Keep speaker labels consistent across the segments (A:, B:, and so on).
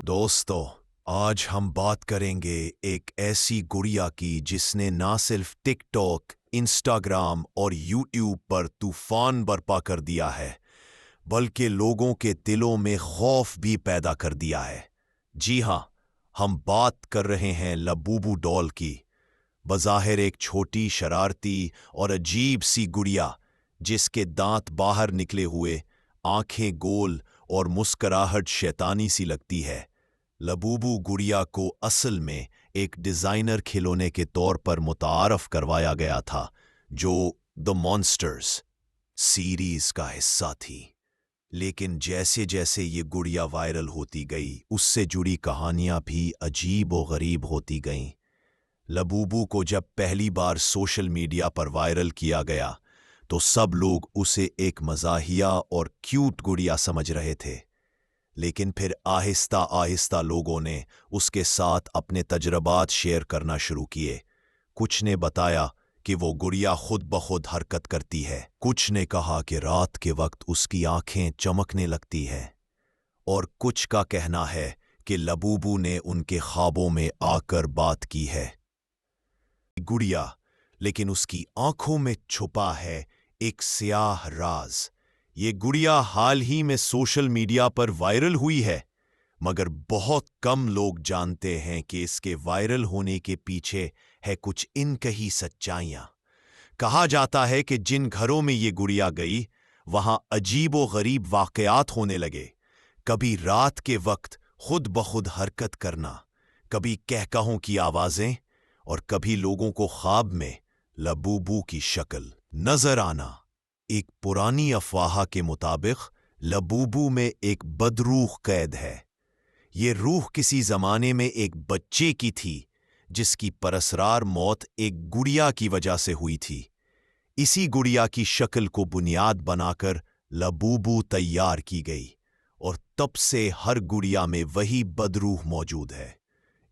A: دوستو، آج ہم بات کریں گے ایک ایسی گڑیا کی جس نے نہ صرف ٹک ٹاک، انسٹاگرام اور یوٹیوب پر طوفان برپا کر دیا ہے بلکہ لوگوں کے دلوں میں خوف بھی پیدا کر دیا ہے۔ جی ہاں، ہم بات کر رہے ہیں لبوبو ڈال کی۔ بظاہر ایک چھوٹی، شرارتی اور عجیب سی گڑیا جس کے دانت باہر نکلے ہوئے، آنکھیں گول اور مسکراہٹ شیطانی سی لگتی ہے۔ لبوبو گڑیا کو اصل میں ایک ڈیزائنر کھلونے کے طور پر متعارف کروایا گیا تھا جو دی مانسٹرز سیریز کا حصہ تھی۔ لیکن جیسے جیسے یہ گڑیا وائرل ہوتی گئی، اس سے جڑی کہانیاں بھی عجیب و غریب ہوتی گئیں۔ لبوبو کو جب پہلی بار سوشل میڈیا پر وائرل کیا گیا تو سب لوگ اسے ایک مزاحیہ اور کیوٹ گڑیا سمجھ رہے تھے، لیکن پھر آہستہ آہستہ لوگوں نے اس کے ساتھ اپنے تجربات شیئر کرنا شروع کیے۔ کچھ نے بتایا کہ وہ گڑیا خود بخود حرکت کرتی ہے، کچھ نے کہا کہ رات کے وقت اس کی آنکھیں چمکنے لگتی ہے، اور کچھ کا کہنا ہے کہ لبوبو نے ان کے خوابوں میں آ کر بات کی ہے۔ گڑیا، لیکن اس کی آنکھوں میں چھپا ہے ایک سیاہ راز۔ یہ گڑیا حال ہی میں سوشل میڈیا پر وائرل ہوئی ہے، مگر بہت کم لوگ جانتے ہیں کہ اس کے وائرل ہونے کے پیچھے ہے کچھ انکہی سچائیاں۔ کہا جاتا ہے کہ جن گھروں میں یہ گڑیا گئی، وہاں عجیب و غریب واقعات ہونے لگے۔ کبھی رات کے وقت خود بخود حرکت کرنا، کبھی کہکہوں کی آوازیں، اور کبھی لوگوں کو خواب میں لبوبو کی شکل نظر آنا۔ ایک پرانی افواہ کے مطابق لبوبو میں ایک بدروح قید ہے۔ یہ روح کسی زمانے میں ایک بچے کی تھی جس کی پراسرار موت ایک گڑیا کی وجہ سے ہوئی تھی۔ اسی گڑیا کی شکل کو بنیاد بنا کر لبوبو تیار کی گئی، اور تب سے ہر گڑیا میں وہی بدروح موجود ہے۔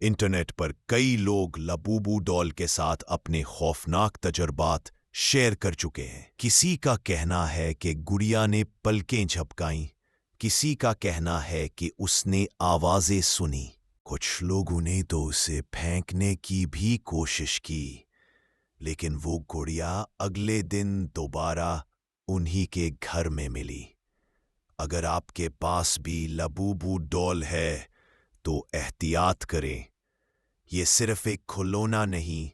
A: انٹرنیٹ پر کئی لوگ لبوبو ڈال کے ساتھ اپنے خوفناک تجربات شیئر کر چکے ہیں۔ کسی کا کہنا ہے کہ گڑیا نے پلکیں جھپکائیں، کسی کا کہنا ہے کہ اس نے آوازیں سنی، کچھ لوگوں نے تو اسے پھینکنے کی بھی کوشش کی، لیکن وہ گڑیا اگلے دن دوبارہ انہی کے گھر میں ملی۔ اگر آپ کے پاس بھی لبوبو ڈال ہے تو احتیاط کریں۔ یہ صرف ایک کھلونا نہیں،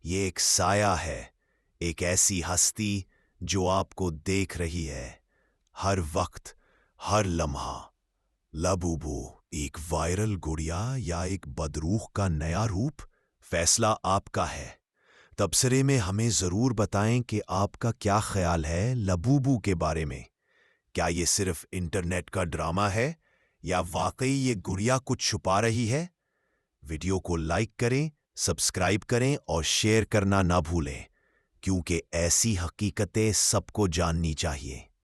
A: یہ ایک سایہ ہے، ایک ایسی ہستی جو آپ کو دیکھ رہی ہے ہر وقت، ہر لمحہ۔ لبوبو ایک وائرل گڑیا یا ایک بدروح کا نیا روپ؟ فیصلہ آپ کا ہے۔ تبصرے میں ہمیں ضرور بتائیں کہ آپ کا کیا خیال ہے لبوبو کے بارے میں۔ کیا یہ صرف انٹرنیٹ کا ڈرامہ ہے یا واقعی یہ گڑیا کچھ چھپا رہی ہے؟ ویڈیو کو لائک کریں، سبسکرائب کریں اور شیئر کرنا نہ بھولیں، کیونکہ ایسی حقیقتیں سب کو جاننی چاہیے۔